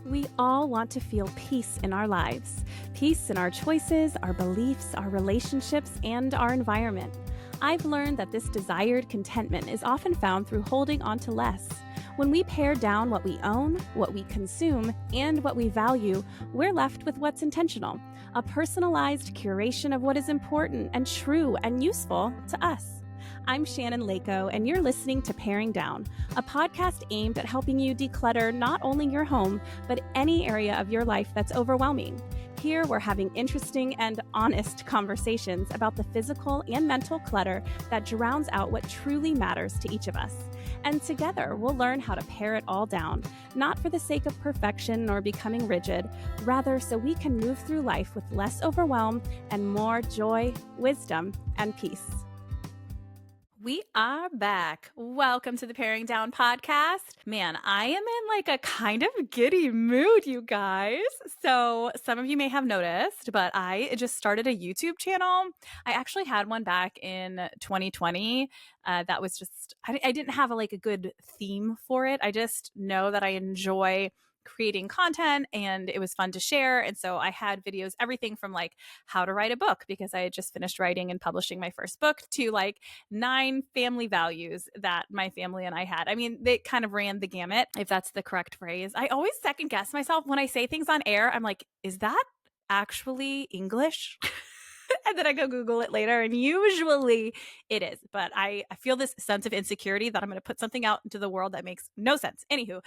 We all want to feel peace in our lives. Peace in our choices, our beliefs, our relationships, and our environment. I've learned that this desired contentment is often found through holding on to less. When we pare down what we own, what we consume, and what we value, we're left with what's intentional, a personalized curation of what is important and true and useful to us. I'm Shannon Leyko, and you're listening to Paring Down, a podcast aimed at helping you declutter not only your home, but any area of your life that's overwhelming. Here, we're having interesting and honest conversations about the physical and mental clutter that drowns out what truly matters to each of us. And together, we'll learn how to pare it all down, not for the sake of perfection or becoming rigid, rather so we can move through life with less overwhelm and more joy, wisdom, and peace. We are back. Welcome to the Paring Down podcast. Man, I am in like a kind of giddy mood, you guys. So some of you may have noticed, but I just started a YouTube channel. I actually had one back in 2020. That was just, I didn't have a good theme for it. I just know that I enjoy creating content and it was fun to share. And so I had videos, everything from how to write a book, because I had just finished writing and publishing my first book, to 9 family values that my family and I had. I mean, they kind of ran the gamut, if that's the correct phrase. I always second guess myself when I say things on air. I'm like, is that actually English? And then I go Google it later, and usually it is. But I feel this sense of insecurity that I'm going to put something out into the world that makes no sense. Anywho,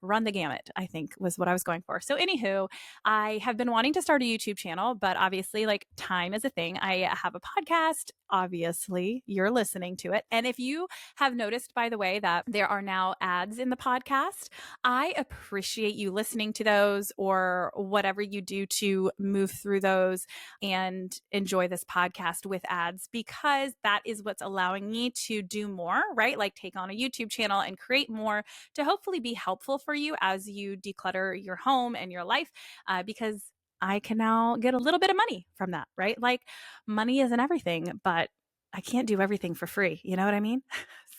run the gamut, I think was what I was going for. So anywho, I have been wanting to start a YouTube channel, but obviously time is a thing. I have a podcast. Obviously, you're listening to it. And if you have noticed, by the way, that there are now ads in the podcast, I appreciate you listening to those or whatever you do to move through those and enjoy this podcast with ads, because that is what's allowing me to do more, right? Take on a YouTube channel and create more to hopefully be helpful for you as you declutter your home and your life, because I can now get a little bit of money from that, right? Money isn't everything, but I can't do everything for free. You know what I mean?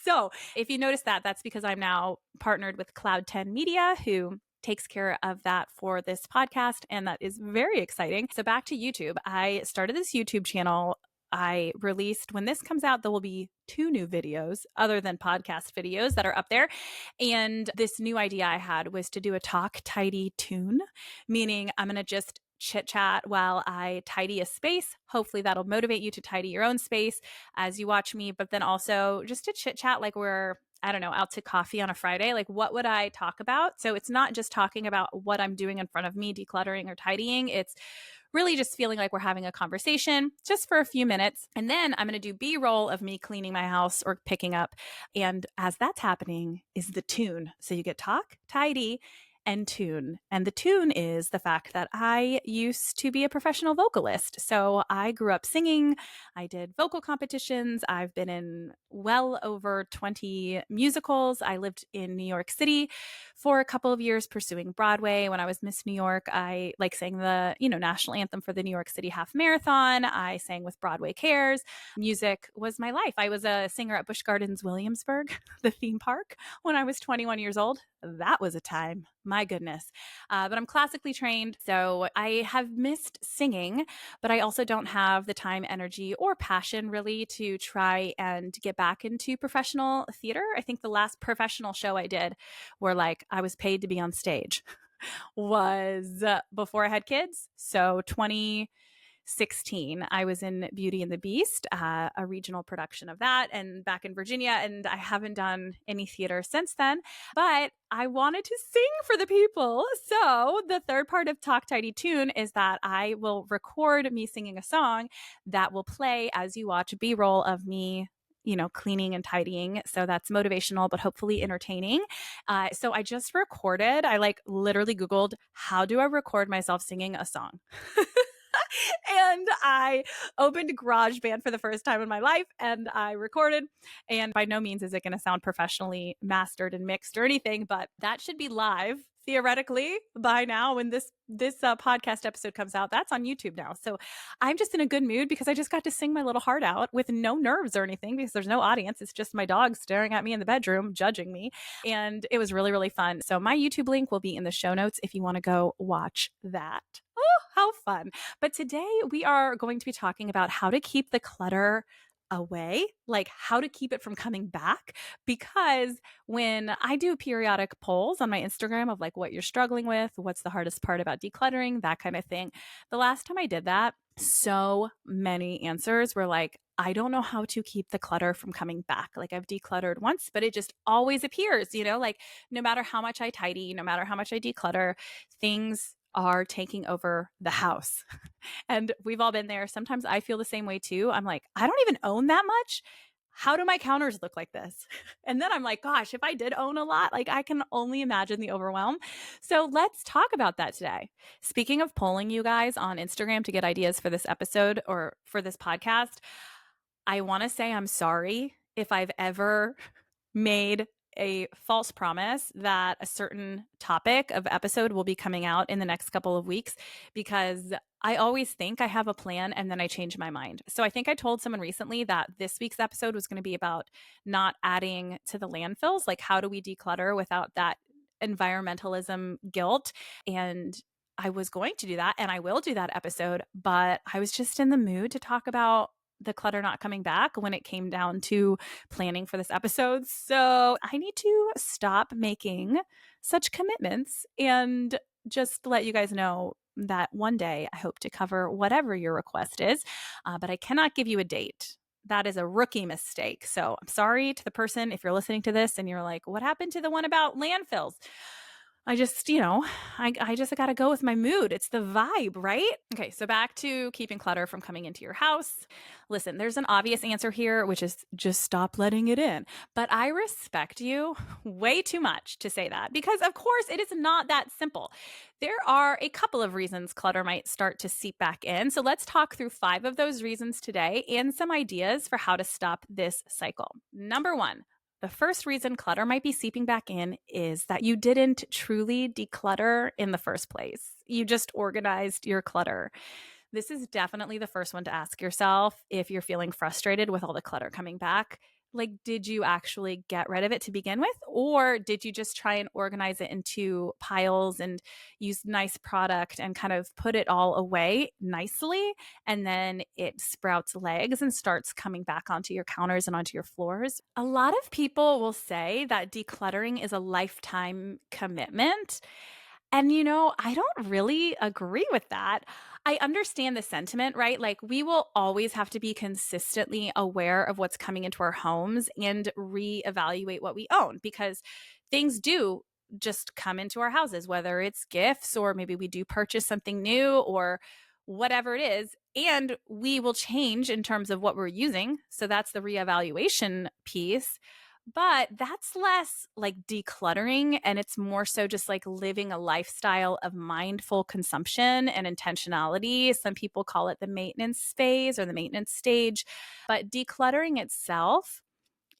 So if you notice that, that's because I'm now partnered with Cloud 10 Media, who takes care of that for this podcast. And that is very exciting. So back to YouTube. I started this YouTube channel. I released, when this comes out, there will be 2 new videos other than podcast videos that are up there. And this new idea I had was to do a talk tidy tune, meaning I'm going to just chit chat while I tidy a space. Hopefully that'll motivate you to tidy your own space as you watch me, but then also just to chit chat we're, I don't know, out to coffee on a Friday. What would I talk about? So it's not just talking about what I'm doing in front of me, decluttering or tidying. It's really just feeling like we're having a conversation just for a few minutes. And then I'm going to do B-roll of me cleaning my house or picking up. And as that's happening is the tune. So you get talk, tidy, and tune. And the tune is the fact that I used to be a professional vocalist. So I grew up singing. I did vocal competitions. I've been in well over 20 musicals. I lived in New York City for a couple of years pursuing Broadway. When I was Miss New York, I sang the, national anthem for the New York City Half Marathon. I sang with Broadway Cares. Music was my life. I was a singer at Busch Gardens Williamsburg, the theme park, when I was 21 years old. That was a time. My goodness. But I'm classically trained, so I have missed singing, but I also don't have the time, energy, or passion really to try and get back into professional theater. I think the last professional show I did where I was paid to be on stage was before I had kids. So 2016, I was in Beauty and the Beast, a regional production of that, and back in Virginia, and I haven't done any theater since then, but I wanted to sing for the people. So the third part of Talk Tidy Tune is that I will record me singing a song that will play as you watch B-roll of me cleaning and tidying. So that's motivational, but hopefully entertaining. So I just recorded, I literally Googled, how do I record myself singing a song? And I opened GarageBand for the first time in my life and I recorded. And by no means is it going to sound professionally mastered and mixed or anything, but that should be live theoretically by now when this podcast episode comes out, that's on YouTube now. So I'm just in a good mood because I just got to sing my little heart out with no nerves or anything because there's no audience. It's just my dog staring at me in the bedroom, judging me. And it was really, really fun. So my YouTube link will be in the show notes if you want to go watch that. Oh, how fun. But today we are going to be talking about how to keep the clutter away, like how to keep it from coming back. Because when I do periodic polls on my Instagram of like what you're struggling with, what's the hardest part about decluttering, that kind of thing. The last time I did that, so many answers were like, I don't know how to keep the clutter from coming back. Like I've decluttered once, but it just always appears, like no matter how much I tidy, no matter how much I declutter, things are taking over the house. And we've all been there. Sometimes I feel the same way too. I'm like, I don't even own that much. How do my counters look like this? And then I'm like, gosh, if I did own a lot, like I can only imagine the overwhelm. So let's talk about that today. Speaking of polling you guys on Instagram to get ideas for this episode or for this podcast, I want to say I'm sorry if I've ever made a false promise that a certain topic of episode will be coming out in the next couple of weeks, because I always think I have a plan and then I change my mind. So I think I told someone recently that this week's episode was going to be about not adding to the landfills, like how do we declutter without that environmentalism guilt. And I was going to do that and I will do that episode, but I was just in the mood to talk about the clutter not coming back when it came down to planning for this episode. So I need to stop making such commitments and just let you guys know that one day I hope to cover whatever your request is, but I cannot give you a date. That is a rookie mistake. So I'm sorry to the person if you're listening to this and you're like, what happened to the one about landfills? I just, I just got to go with my mood. It's the vibe, right? Okay, so back to keeping clutter from coming into your house. Listen, there's an obvious answer here, which is just stop letting it in. But I respect you way too much to say that because, of course, it is not that simple. There are a couple of reasons clutter might start to seep back in. So let's talk through 5 of those reasons today and some ideas for how to stop this cycle. Number 1. The first reason clutter might be seeping back in is that you didn't truly declutter in the first place. You just organized your clutter. This is definitely the first one to ask yourself if you're feeling frustrated with all the clutter coming back. Like, did you actually get rid of it to begin with? Or did you just try and organize it into piles and use nice product and kind of put it all away nicely? And then it sprouts legs and starts coming back onto your counters and onto your floors. A lot of people will say that decluttering is a lifetime commitment. And, I don't really agree with that. I understand the sentiment, right? Like we will always have to be consistently aware of what's coming into our homes and reevaluate what we own because things do just come into our houses, whether it's gifts or maybe we do purchase something new or whatever it is. And we will change in terms of what we're using. So that's the reevaluation piece. But that's less like decluttering, and it's more so just like living a lifestyle of mindful consumption and intentionality. Some people call it the maintenance phase or the maintenance stage. But decluttering itself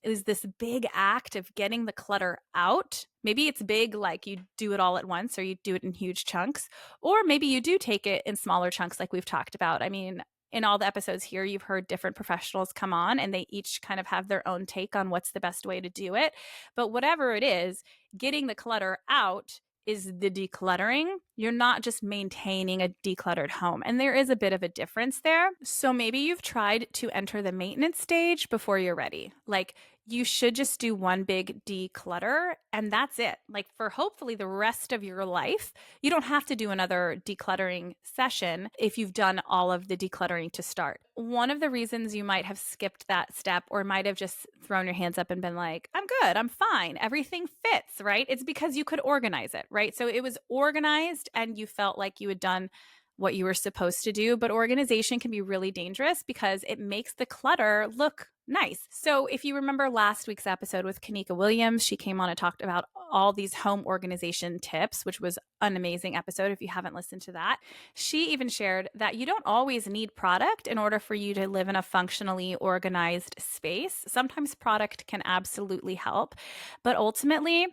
is this big act of getting the clutter out. Maybe it's big, like you do it all at once or you do it in huge chunks, or maybe you do take it in smaller chunks like we've talked about. I mean, in all the episodes here, you've heard different professionals come on and they each kind of have their own take on what's the best way to do it. But whatever it is, getting the clutter out is the decluttering. You're not just maintaining a decluttered home. And there is a bit of a difference there. So maybe you've tried to enter the maintenance stage before you're ready. Like you should just do one big declutter and that's it. Like for hopefully the rest of your life, you don't have to do another decluttering session if you've done all of the decluttering to start. One of the reasons you might have skipped that step or might have just thrown your hands up and been like, I'm good, I'm fine, everything fits, right? It's because you could organize it, right? So it was organized and you felt like you had done what you were supposed to do. But organization can be really dangerous because it makes the clutter look nice. So if you remember last week's episode with Kanika Williams, she came on and talked about all these home organization tips, which was an amazing episode if you haven't listened to that. She even shared that you don't always need product in order for you to live in a functionally organized space. Sometimes product can absolutely help, but ultimately,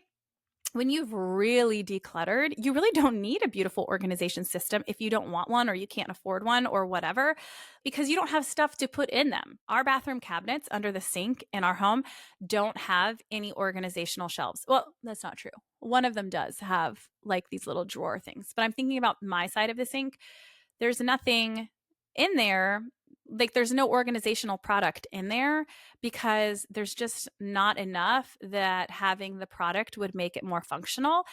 When you've really decluttered, you really don't need a beautiful organization system if you don't want one or you can't afford one or whatever, because you don't have stuff to put in them. Our bathroom cabinets under the sink in our home don't have any organizational shelves. Well, that's not true. One of them does have like these little drawer things, but I'm thinking about my side of the sink. There's nothing in there. Like there's no organizational product in there because there's just not enough that having the product would make it more functional.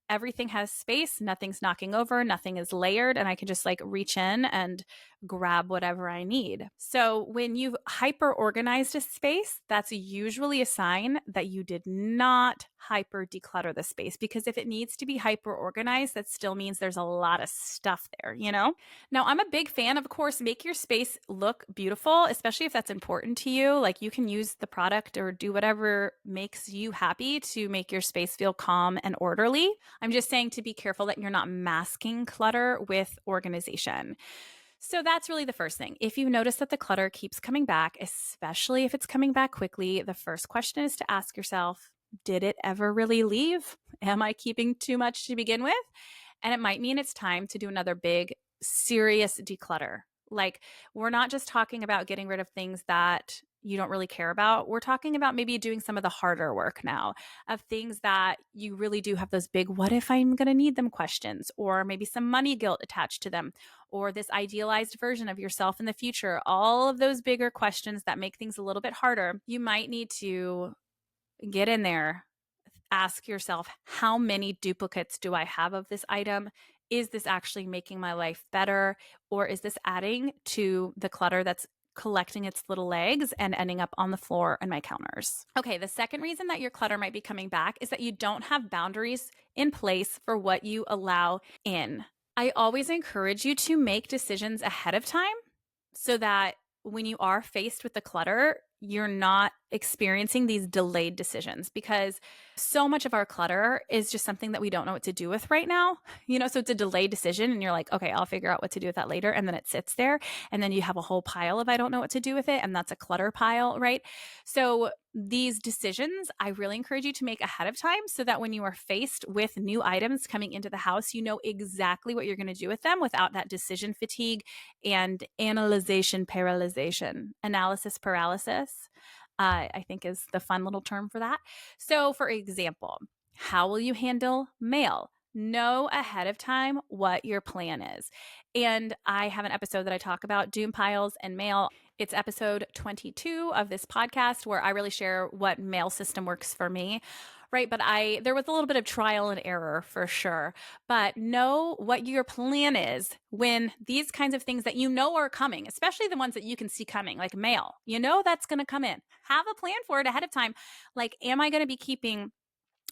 Everything has space, nothing's knocking over, nothing is layered, and I can just like reach in and grab whatever I need. So when you've hyper organized a space, that's usually a sign that you did not hyper declutter the space, because if it needs to be hyper organized, that still means there's a lot of stuff there, you know? Now, I'm a big fan of course, make your space look beautiful, especially if that's important to you. Like you can use the product or do whatever makes you happy to make your space feel calm and orderly. I'm just saying to be careful that you're not masking clutter with organization. So that's really the first thing. If you notice that the clutter keeps coming back, especially if it's coming back quickly, the first question is to ask yourself, did it ever really leave? Am I keeping too much to begin with? And it might mean it's time to do another big, serious declutter. Like, we're not just talking about getting rid of things that you don't really care about. We're talking about maybe doing some of the harder work now, of things that you really do have those big, what if I'm going to need them questions, or maybe some money guilt attached to them, or this idealized version of yourself in the future. All of those bigger questions that make things a little bit harder. You might need to get in there, ask yourself, how many duplicates do I have of this item? Is this actually making my life better? Or is this adding to the clutter that's collecting its little legs and ending up on the floor and my counters? Okay, the second reason that your clutter might be coming back is that you don't have boundaries in place for what you allow in. I always encourage you to make decisions ahead of time so that when you are faced with the clutter, you're not experiencing these delayed decisions, because so much of our clutter is just something that we don't know what to do with right now. So it's a delayed decision and you're like, okay, I'll figure out what to do with that later. And then it sits there and then you have a whole pile of I don't know what to do with it. And that's a clutter pile, right? So these decisions, I really encourage you to make ahead of time so that when you are faced with new items coming into the house, you know exactly what you're going to do with them without that decision fatigue and analysis paralysis. I think is the fun little term for that. So, for example, how will you handle mail? Know ahead of time what your plan is. And I have an episode that I talk about doom piles and mail. It's episode 22 of this podcast where I really share what mail system works for me. Right. But there was a little bit of trial and error for sure. But know what your plan is when these kinds of things that you know are coming, especially the ones that you can see coming, like mail, that's going to come in. Have a plan for it ahead of time. Like, am I going to be keeping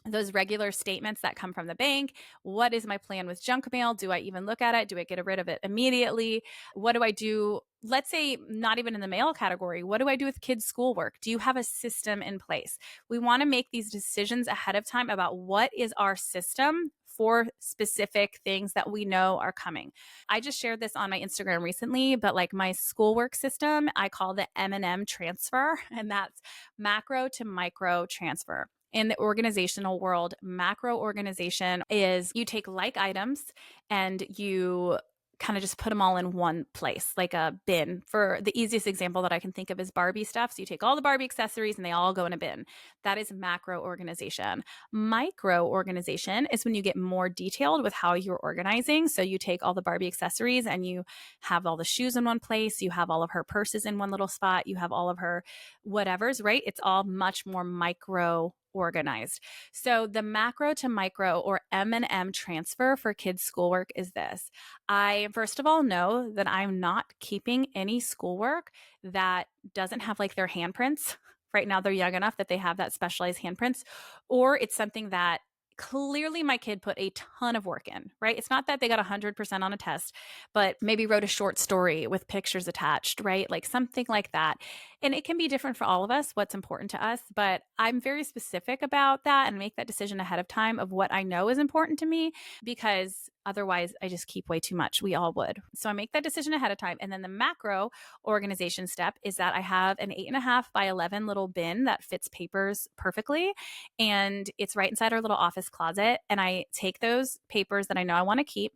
those regular statements that come from the bank? What is my plan with junk mail? Do I even look at it? Do I get rid of it immediately? What do I do? Let's say not even in the mail category. What do I do with kids' schoolwork? Do you have a system in place? We want to make these decisions ahead of time about what is our system for specific things that we know are coming. I just shared this on my Instagram recently, but like my schoolwork system, I call the M&M transfer, and that's macro to micro transfer. In the organizational world, macro organization is you take like items and you kind of just put them all in one place, like a bin. For the easiest example that I can think of is Barbie stuff. So you take all the Barbie accessories and they all go in a bin. That is macro organization. Micro organization is when you get more detailed with how you're organizing. So you take all the Barbie accessories and you have all the shoes in one place. You have all of her purses in one little spot. You have all of her whatevers, right? It's all much more micro organized. So the macro to micro or M&M transfer for kids' schoolwork is this. I first of all know that I'm not keeping any schoolwork that doesn't have like their handprints. Right now they're young enough that they have that specialized handprints, or it's something that clearly my kid put a ton of work in, right? It's not that they got 100% on a test, but maybe wrote a short story with pictures attached, right? Like something like that. And it can be different for all of us, what's important to us, but I'm very specific about that and make that decision ahead of time of what I know is important to me, because Otherwise, I just keep way too much. We all would. So I make that decision ahead of time. And then the macro organization step is that I have an 8.5 by 11 little bin that fits papers perfectly. And it's right inside our little office closet. And I take those papers that I know I want to keep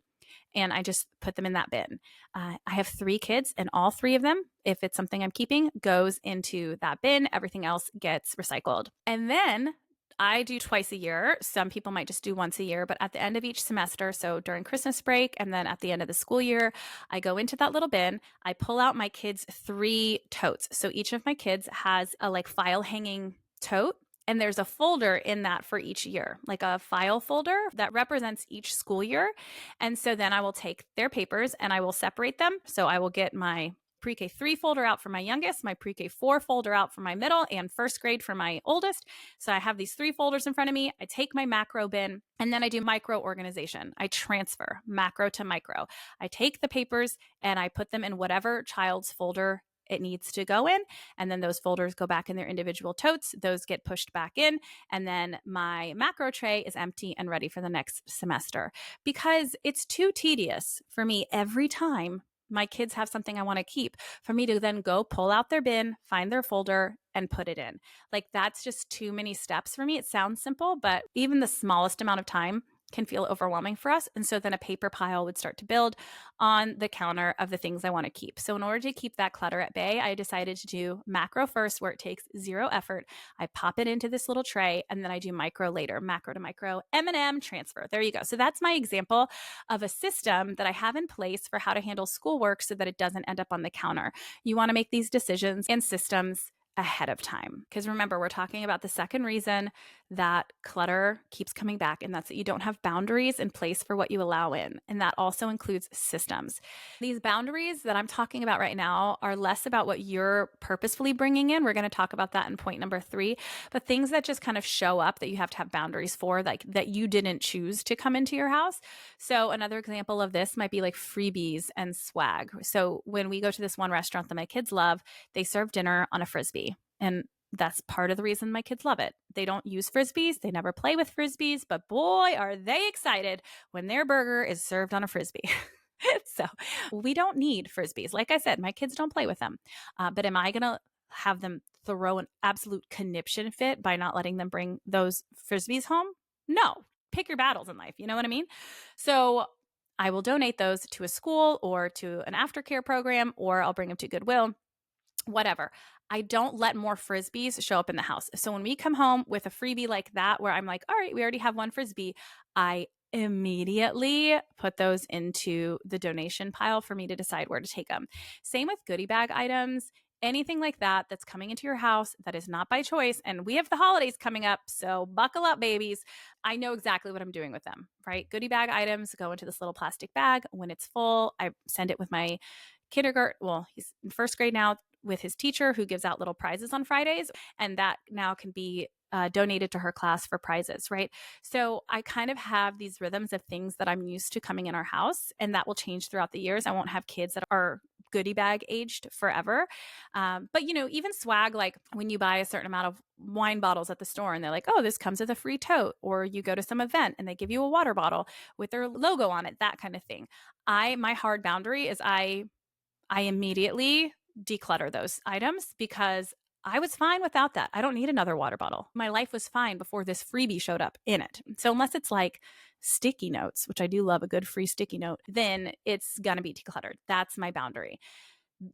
and I just put them in that bin. I have 3 kids, and all 3 of them, if it's something I'm keeping, goes into that bin. Everything else gets recycled. And then I do twice a year. Some people might just do once a year, but at the end of each semester, so during Christmas break and then at the end of the school year, I go into that little bin. I pull out my kids' 3 totes. So each of my kids has a like file hanging tote. And there's a folder in that for each year, like a file folder that represents each school year. And so then I will take their papers and I will separate them. So I will get my pre-K 3 folder out for my youngest, my pre-K 4 folder out for my middle, and first grade for my oldest. So I have these 3 folders in front of me. I take my macro bin and then I do micro organization. I transfer macro to micro. I take the papers and I put them in whatever child's folder it needs to go in. And then those folders go back in their individual totes. Those get pushed back in. And then my macro tray is empty and ready for the next semester because it's too tedious for me every time my kids have something I want to keep for me to then go pull out their bin, find their folder, and put it in. Like that's just too many steps for me. It sounds simple, but even the smallest amount of time can feel overwhelming for us. And so then a paper pile would start to build on the counter of the things I want to keep. So in order to keep that clutter at bay, I decided to do macro first, where it takes 0 effort. I pop it into this little tray and then I do micro later, macro to micro, M&M transfer. There you go. So that's my example of a system that I have in place for how to handle schoolwork so that it doesn't end up on the counter. You want to make these decisions and systems ahead of time. Because remember, we're talking about the second reason that clutter keeps coming back, and that's that you don't have boundaries in place for what you allow in. And that also includes systems. These boundaries that I'm talking about right now are less about what you're purposefully bringing in. We're going to talk about that in point number 3, but things that just kind of show up that you have to have boundaries for, like that you didn't choose to come into your house. So another example of this might be like freebies and swag. So when we go to this one restaurant that my kids love, they serve dinner on a Frisbee. And that's part of the reason my kids love it. They don't use Frisbees. They never play with Frisbees, but boy, are they excited when their burger is served on a Frisbee. So we don't need Frisbees. Like I said, my kids don't play with them. But am I going to have them throw an absolute conniption fit by not letting them bring those Frisbees home? No. Pick your battles in life. You know what I mean? So I will donate those to a school or to an aftercare program, or I'll bring them to Goodwill, whatever. I don't let more Frisbees show up in the house. So when we come home with a freebie like that, where I'm like, all right, we already have one Frisbee, I immediately put those into the donation pile for me to decide where to take them. Same with goodie bag items, anything like that that's coming into your house that is not by choice. And we have the holidays coming up, so buckle up, babies. I know exactly what I'm doing with them, right? Goodie bag items go into this little plastic bag. When it's full, I send it with my kindergarten. Well, he's in first grade now, with his teacher who gives out little prizes on Fridays. And that now can be donated to her class for prizes, right? So I kind of have these rhythms of things that I'm used to coming in our house, and that will change throughout the years. I won't have kids that are goodie bag aged forever. But, you know, even swag, like when you buy a certain amount of wine bottles at the store and they're like, oh, this comes with a free tote, or you go to some event and they give you a water bottle with their logo on it, that kind of thing. My hard boundary is I immediately declutter those items because I was fine without that. I don't need another water bottle. My life was fine before this freebie showed up in it. So unless it's like sticky notes, which I do love a good free sticky note, then it's going to be decluttered. That's my boundary.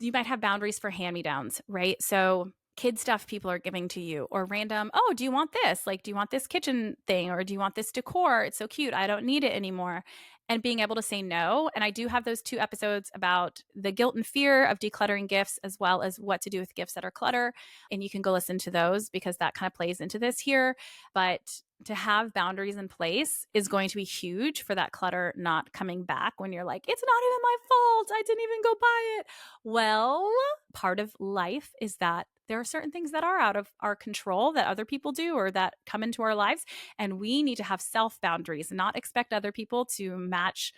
You might have boundaries for hand-me-downs, right? So kid stuff people are giving to you, or random, oh, do you want this? Like, do you want this kitchen thing? Or do you want this decor? It's so cute. I don't need it anymore. And being able to say no. And I do have those 2 episodes about the guilt and fear of decluttering gifts, as well as what to do with gifts that are clutter. And you can go listen to those because that kind of plays into this here. But to have boundaries in place is going to be huge for that clutter not coming back when you're like, it's not even my fault. I didn't even go buy it. Well, part of life is that there are certain things that are out of our control that other people do or that come into our lives. And we need to have self boundaries, not expect other people to match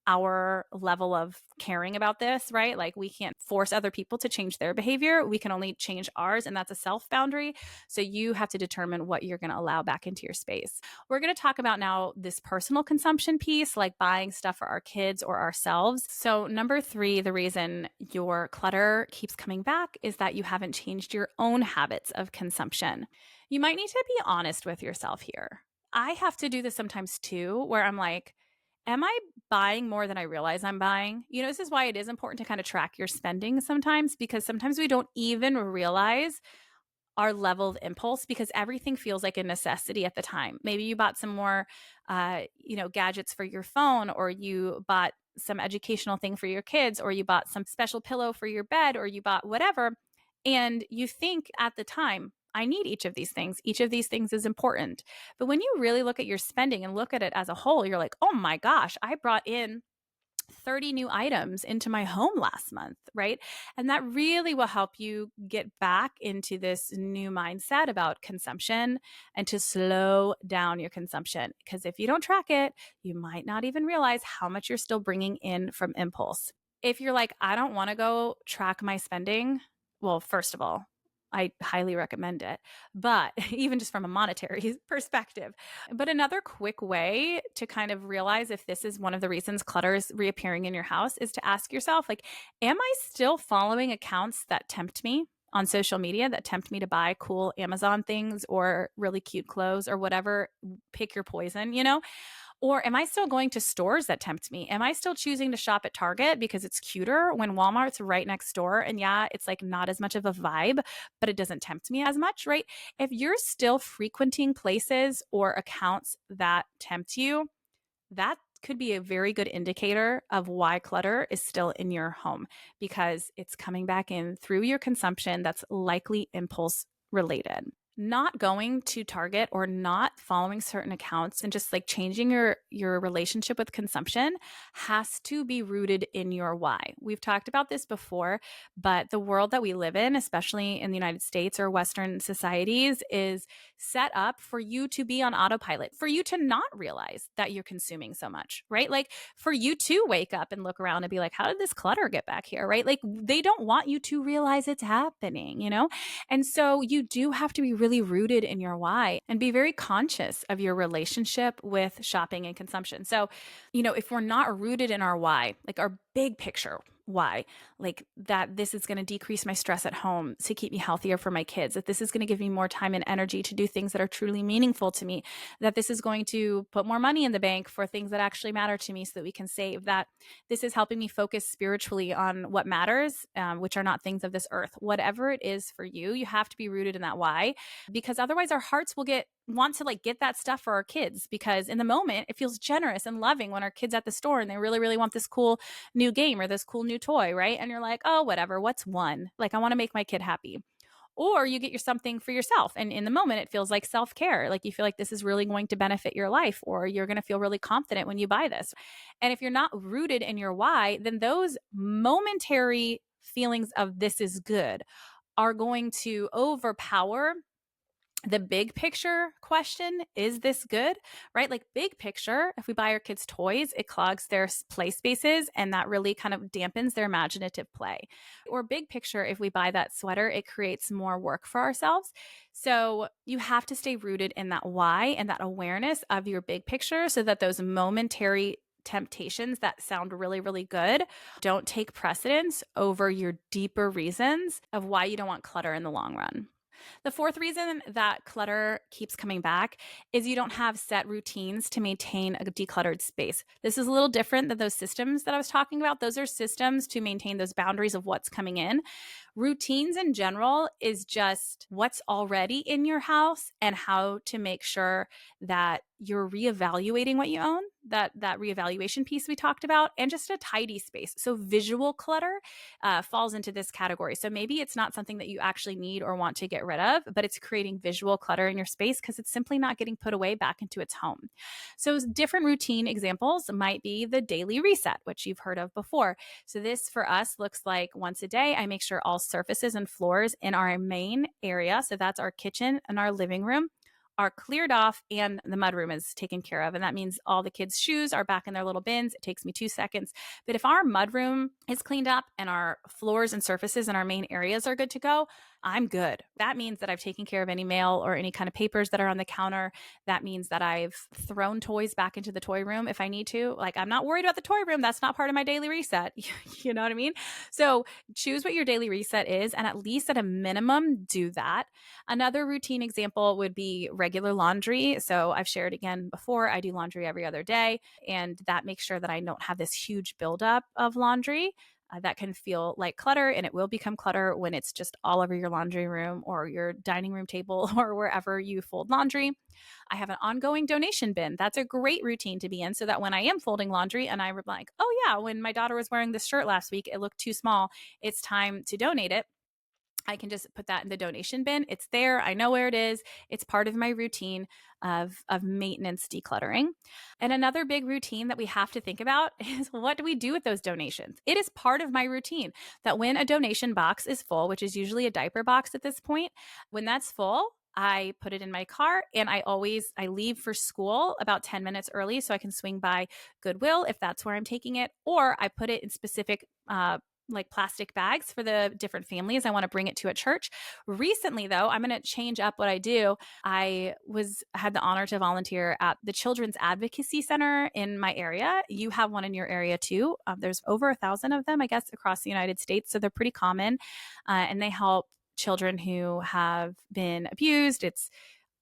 our level of caring about this, right? Like we can't force other people to change their behavior. We can only change ours, and that's a self boundary. So you have to determine what you're going to allow back into your space. We're going to talk about now this personal consumption piece, like buying stuff for our kids or ourselves. So, number 3, the reason your clutter keeps coming back is that you haven't changed your own habits of consumption. You might need to be honest with yourself here. I have to do this sometimes too, where I'm like, am I buying more than I realize I'm buying? This is why it is important to kind of track your spending sometimes, because sometimes we don't even realize our level of impulse because everything feels like a necessity at the time. Maybe you bought some more, gadgets for your phone, or you bought some educational thing for your kids, or you bought some special pillow for your bed, or you bought whatever. And you think at the time, I need each of these things. Each of these things is important. But when you really look at your spending and look at it as a whole, you're like, oh my gosh, I brought in 30 new items into my home last month, right? And that really will help you get back into this new mindset about consumption and to slow down your consumption. Because if you don't track it, you might not even realize how much you're still bringing in from impulse. If you're like, I don't want to go track my spending, well, first of all, I highly recommend it, but even just from a monetary perspective. But another quick way to kind of realize if this is one of the reasons clutter is reappearing in your house is to ask yourself, like, am I still following accounts that tempt me on social media, that tempt me to buy cool Amazon things or really cute clothes or whatever? Pick your poison, Or am I still going to stores that tempt me? Am I still choosing to shop at Target because it's cuter when Walmart's right next door? And yeah, it's like not as much of a vibe, but it doesn't tempt me as much, right? If you're still frequenting places or accounts that tempt you, that could be a very good indicator of why clutter is still in your home, because it's coming back in through your consumption that's likely impulse related. Not going to Target or not following certain accounts and just like changing your relationship with consumption has to be rooted in your why. We've talked about this before, but the world that we live in, especially in the United States or Western societies, is set up for you to be on autopilot, for you to not realize that you're consuming so much, right? Like for you to wake up and look around and be like, how did this clutter get back here, right? Like they don't want you to realize it's happening, And so you do have to be really rooted in your why and be very conscious of your relationship with shopping and consumption. So, if we're not rooted in our why, like our big picture why, like that this is going to decrease my stress at home to keep me healthier for my kids, that this is going to give me more time and energy to do things that are truly meaningful to me, that this is going to put more money in the bank for things that actually matter to me so that we can save, that this is helping me focus spiritually on what matters, which are not things of this earth. Whatever it is for you, you have to be rooted in that why, because otherwise our hearts will want to like get that stuff for our kids, because in the moment it feels generous and loving when our kids at the store and they really, really want this cool new game or this cool new toy, right? And you're like, oh, whatever, what's one? Like, I want to make my kid happy. Or you get something for yourself. And in the moment, it feels like self-care. Like you feel like this is really going to benefit your life, or you're going to feel really confident when you buy this. And if you're not rooted in your why, then those momentary feelings of this is good are going to overpower the big picture question, is this good, right? Like big picture, if we buy our kids toys, it clogs their play spaces and that really kind of dampens their imaginative play. Or big picture, if we buy that sweater, it creates more work for ourselves. So you have to stay rooted in that why and that awareness of your big picture so that those momentary temptations that sound really, really good don't take precedence over your deeper reasons of why you don't want clutter in the long run. The fourth reason that clutter keeps coming back is you don't have set routines to maintain a decluttered space. This is a little different than those systems that I was talking about. Those are systems to maintain those boundaries of what's coming in. Routines in general is just what's already in your house and how to make sure that you're reevaluating what you own, that reevaluation piece we talked about, and just a tidy space. So visual clutter falls into this category. So maybe it's not something that you actually need or want to get rid of, but it's creating visual clutter in your space because it's simply not getting put away back into its home. So different routine examples might be the daily reset, which you've heard of before. So this for us looks like once a day, I make sure all surfaces and floors in our main area, so that's our kitchen and our living room, are cleared off and the mudroom is taken care of. And that means all the kids' shoes are back in their little bins. It takes me 2 seconds. But if our mudroom is cleaned up and our floors and surfaces in our main areas are good to go, I'm good. That means that I've taken care of any mail or any kind of papers that are on the counter. That means that I've thrown toys back into the toy room if I need to. Like, I'm not worried about the toy room. That's not part of my daily reset. You know what I mean? So choose what your daily reset is, and at least at a minimum, do that. Another routine example would be regular laundry. So I've shared again before, I do laundry every other day, and that makes sure that I don't have this huge buildup of laundry. That can feel like clutter, and it will become clutter when it's just all over your laundry room or your dining room table or wherever you fold laundry. I have an ongoing donation bin. That's a great routine to be in, so that when I am folding laundry and I'm like, oh yeah, when my daughter was wearing this shirt last week, it looked too small, it's time to donate it. I can just put that in the donation bin. It's there. I know where it is. It's part of my routine of maintenance decluttering. And another big routine that we have to think about is, what do we do with those donations? It is part of my routine that when a donation box is full, which is usually a diaper box at this point, when that's full, I put it in my car, and I leave for school about 10 minutes early so I can swing by Goodwill if that's where I'm taking it, or I put it in specific like plastic bags for the different families I want to bring it to at church. Recently, though, I'm going to change up what I do. Had the honor to volunteer at the Children's Advocacy Center in my area. You have one in your area too. There's over 1,000 of them, I guess, across the United States. So they're pretty common, and they help children who have been abused. It's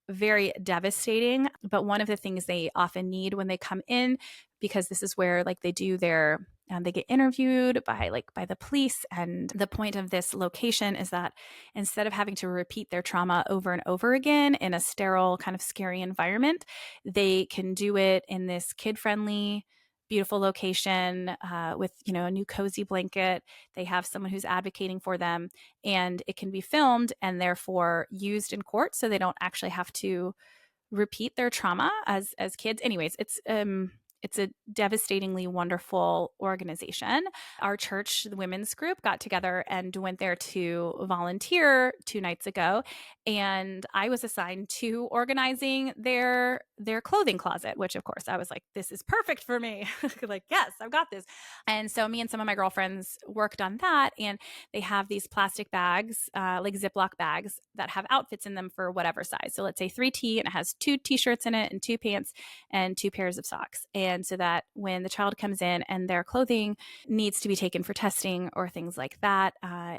very devastating. But one of the things they often need when they come in, because this is where like they do their they get interviewed by the police. And the point of this location is that instead of having to repeat their trauma over and over again in a sterile, kind of scary environment, they can do it in this kid-friendly, beautiful location with a new cozy blanket. They have someone who's advocating for them, and it can be filmed and therefore used in court, so they don't actually have to repeat their trauma as kids. Anyways, it's a devastatingly wonderful organization. Our church, the women's group, got together and went there to volunteer 2 nights ago. And I was assigned to organizing their clothing closet, which of course I was like, this is perfect for me. Like, yes, I've got this. And so me and some of my girlfriends worked on that. And they have these plastic bags, like Ziploc bags, that have outfits in them for whatever size. So let's say 3T, and it has 2 t-shirts in it and 2 pants and 2 pairs of socks. And so that when the child comes in and their clothing needs to be taken for testing or things like that,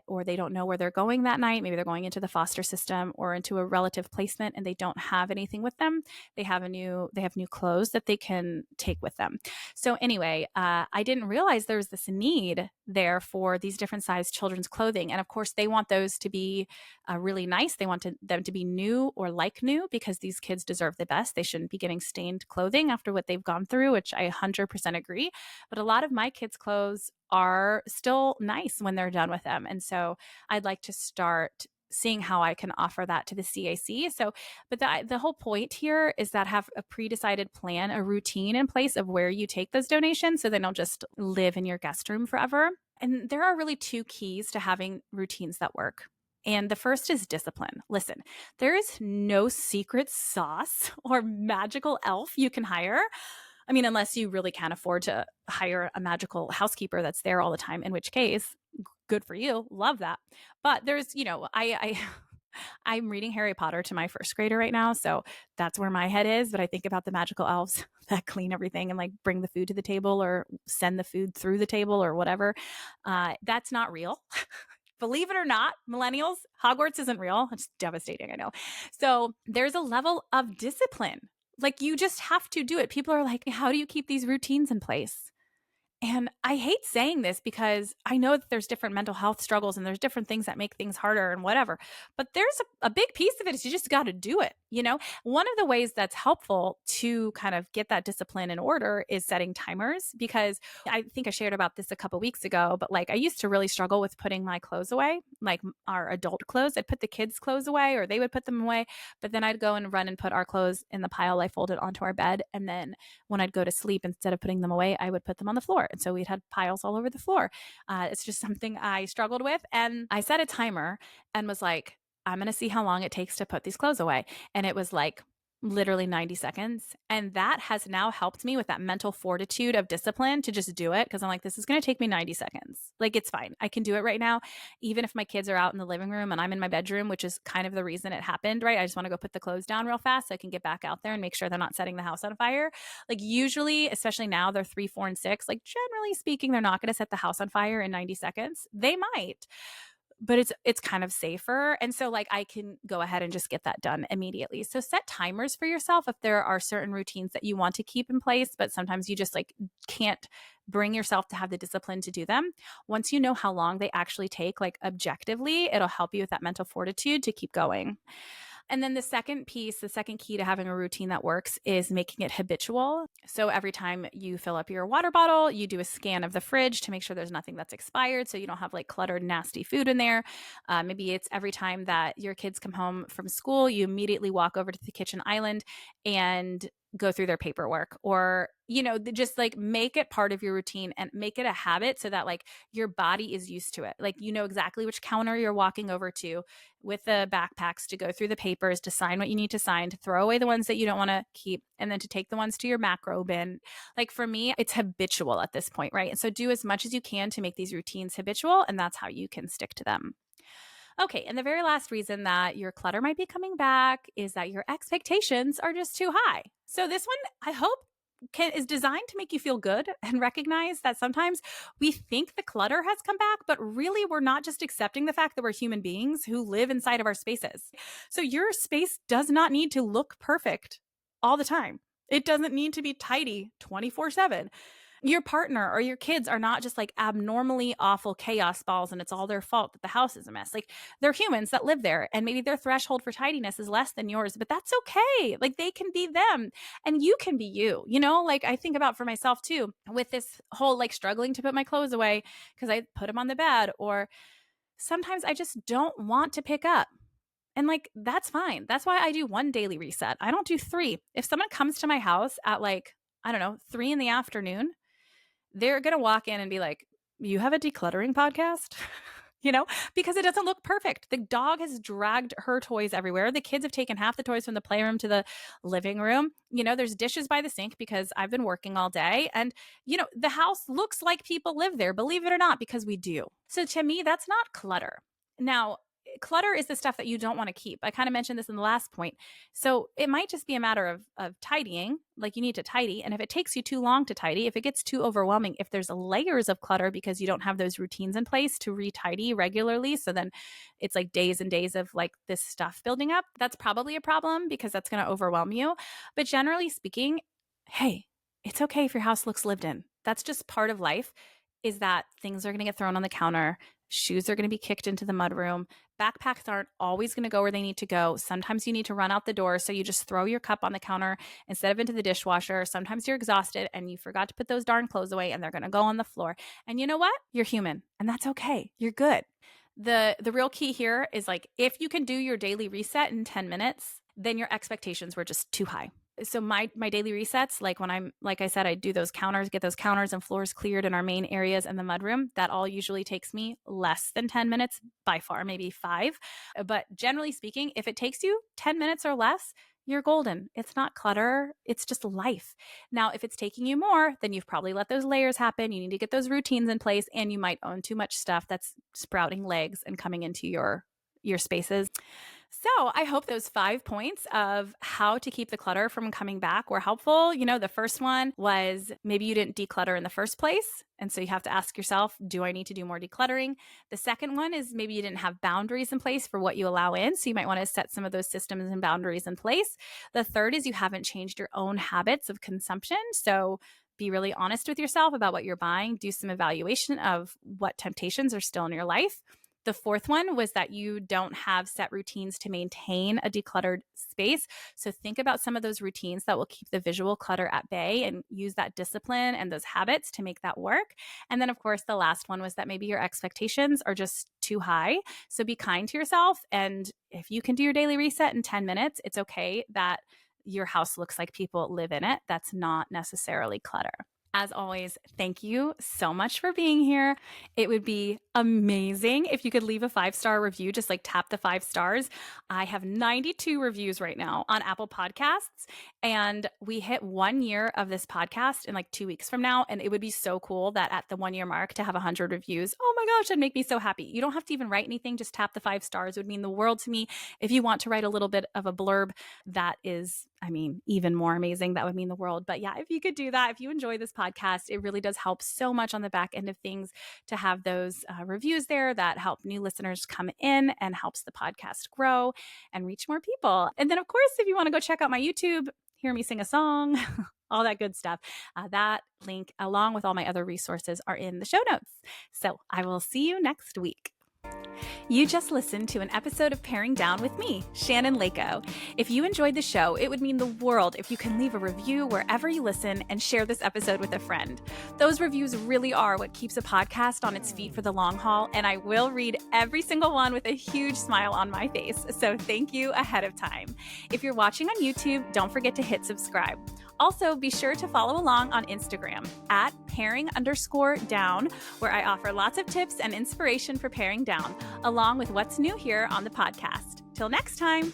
or they don't know where they're going that night, maybe they're going into the foster system or into a relative placement and they don't have anything with them, they have new clothes that they can take with them. So anyway, I didn't realize there was this need there for these different size children's clothing. And of course, they want those to be really nice. They want them to be new or like new, because these kids deserve the best. They shouldn't be getting stained clothing after what they've gone through, which I 100% agree. But a lot of my kids' clothes are still nice when they're done with them. And so I'd like to start seeing how I can offer that to the CAC. So, but the whole point here is that have a pre-decided plan, a routine in place of where you take those donations, so they don't just live in your guest room forever. And there are really 2 keys to having routines that work. And the first is discipline. Listen, there is no secret sauce or magical elf you can hire. I mean, unless you really can't afford to hire a magical housekeeper that's there all the time, in which case, good for you. Love that. But there's, I'm reading Harry Potter to my first grader right now, so that's where my head is. But I think about the magical elves that clean everything and like bring the food to the table or send the food through the table or whatever. That's not real. Believe it or not, millennials, Hogwarts isn't real. It's devastating, I know. So there's a level of discipline. Like, you just have to do it. People are like, how do you keep these routines in place? And I hate saying this because I know that there's different mental health struggles and there's different things that make things harder and whatever. But there's a big piece of it is you just got to do it. One of the ways that's helpful to kind of get that discipline in order is setting timers, because I think I shared about this a couple weeks ago, but like I used to really struggle with putting my clothes away, like our adult clothes. I'd put the kids' clothes away or they would put them away, but then I'd go and run and put our clothes in the pile I folded onto our bed. And then when I'd go to sleep, instead of putting them away, I would put them on the floor. And so we'd had piles all over the floor. It's just something I struggled with. And I set a timer and was like, I'm going to see how long it takes to put these clothes away. And it was like literally 90 seconds. And that has now helped me with that mental fortitude of discipline to just do it because I'm like, this is going to take me 90 seconds. Like, it's fine. I can do it right now. Even if my kids are out in the living room and I'm in my bedroom, which is kind of the reason it happened, right? I just want to go put the clothes down real fast so I can get back out there and make sure they're not setting the house on fire. Like, usually, especially now, they're 3, 4, and 6. Like, generally speaking, they're not going to set the house on fire in 90 seconds. They might, but it's kind of safer. And so like I can go ahead and just get that done immediately. So set timers for yourself if there are certain routines that you want to keep in place, but sometimes you just like can't bring yourself to have the discipline to do them. Once you know how long they actually take, like objectively, it'll help you with that mental fortitude to keep going. And then the second piece, the second key to having a routine that works is making it habitual. So every time you fill up your water bottle, you do a scan of the fridge to make sure there's nothing that's expired so you don't have like cluttered, nasty food in there. Maybe it's every time that your kids come home from school, you immediately walk over to the kitchen island and go through their paperwork, or just like make it part of your routine and make it a habit so that like your body is used to it. Like you know exactly which counter you're walking over to with the backpacks to go through the papers, to sign what you need to sign, to throw away the ones that you don't want to keep, and then to take the ones to your macro bin. Like for me, it's habitual at this point, right? And so do as much as you can to make these routines habitual, and that's how you can stick to them. Okay, and the very last reason that your clutter might be coming back is that your expectations are just too high. So this one, I hope, is designed to make you feel good and recognize that sometimes we think the clutter has come back, but really we're not just accepting the fact that we're human beings who live inside of our spaces. So your space does not need to look perfect all the time. It doesn't need to be tidy 24/7. Your partner or your kids are not just like abnormally awful chaos balls and it's all their fault that the house is a mess. Like they're humans that live there and maybe their threshold for tidiness is less than yours, but that's okay. Like they can be them and you can be you, like I think about for myself too with this whole like struggling to put my clothes away because I put them on the bed, or sometimes I just don't want to pick up. And like, that's fine. That's why I do one daily reset. I don't do 3. If someone comes to my house at like, I don't know, 3 in the afternoon, they're going to walk in and be like, you have a decluttering podcast? Because it doesn't look perfect. The dog has dragged her toys everywhere. The kids have taken half the toys from the playroom to the living room. There's dishes by the sink because I've been working all day. And, the house looks like people live there, believe it or not, because we do. So to me, that's not clutter. Now, clutter is the stuff that you don't want to keep. I kind of mentioned this in the last point. So it might just be a matter of tidying, like you need to tidy. And if it takes you too long to tidy, if it gets too overwhelming, if there's layers of clutter because you don't have those routines in place to retidy regularly, so then it's like days and days of like this stuff building up, that's probably a problem because that's going to overwhelm you. But generally speaking, hey, it's okay if your house looks lived in. That's just part of life, is that things are going to get thrown on the counter. Shoes are going to be kicked into the mudroom. Backpacks aren't always going to go where they need to go. Sometimes you need to run out the door. So you just throw your cup on the counter instead of into the dishwasher. Sometimes you're exhausted and you forgot to put those darn clothes away and they're going to go on the floor. And you know what? You're human and that's okay. You're good. The real key here is like, if you can do your daily reset in 10 minutes, then your expectations were just too high. So my daily resets, like when like I said, I do those counters, get those counters and floors cleared in our main areas in the mudroom. That all usually takes me less than 10 minutes by far, maybe 5. But generally speaking, if it takes you 10 minutes or less, you're golden. It's not clutter. It's just life. Now, if it's taking you more, then you've probably let those layers happen. You need to get those routines in place, and you might own too much stuff that's sprouting legs and coming into your spaces. So I hope those 5 points of how to keep the clutter from coming back were helpful. The first one was maybe you didn't declutter in the first place. And so you have to ask yourself, do I need to do more decluttering? The second one is maybe you didn't have boundaries in place for what you allow in. So you might want to set some of those systems and boundaries in place. The third is you haven't changed your own habits of consumption. So be really honest with yourself about what you're buying. Do some evaluation of what temptations are still in your life. The fourth one was that you don't have set routines to maintain a decluttered space. So think about some of those routines that will keep the visual clutter at bay and use that discipline and those habits to make that work. And then, of course, the last one was that maybe your expectations are just too high. So be kind to yourself. And if you can do your daily reset in 10 minutes, it's okay that your house looks like people live in it. That's not necessarily clutter. As always, thank you so much for being here. It would be amazing if you could leave a 5-star review, just like tap the 5 stars. I have 92 reviews right now on Apple Podcasts, and we hit 1 year of this podcast in like 2 weeks from now. And it would be so cool that at the 1 year mark to have 100 reviews. Oh my gosh, that'd make me so happy. You don't have to even write anything, just tap the 5 stars. It would mean the world to me. If you want to write a little bit of a blurb, that is, even more amazing. That would mean the world. But yeah, if you could do that, if you enjoy this podcast, it really does help so much on the back end of things to have those reviews there that help new listeners come in and helps the podcast grow and reach more people. And then, of course, if you want to go check out my YouTube, hear me sing a song, all that good stuff, that link, along with all my other resources, are in the show notes. So I will see you next week. You just listened to an episode of Paring Down with me, Shannon Leyko. If you enjoyed the show, it would mean the world if you can leave a review wherever you listen and share this episode with a friend. Those reviews really are what keeps a podcast on its feet for the long haul, and I will read every single one with a huge smile on my face. So thank you ahead of time. If you're watching on YouTube, don't forget to hit subscribe. Also, be sure to follow along on Instagram at paring_down, where I offer lots of tips and inspiration for paring down, along with what's new here on the podcast. Till next time.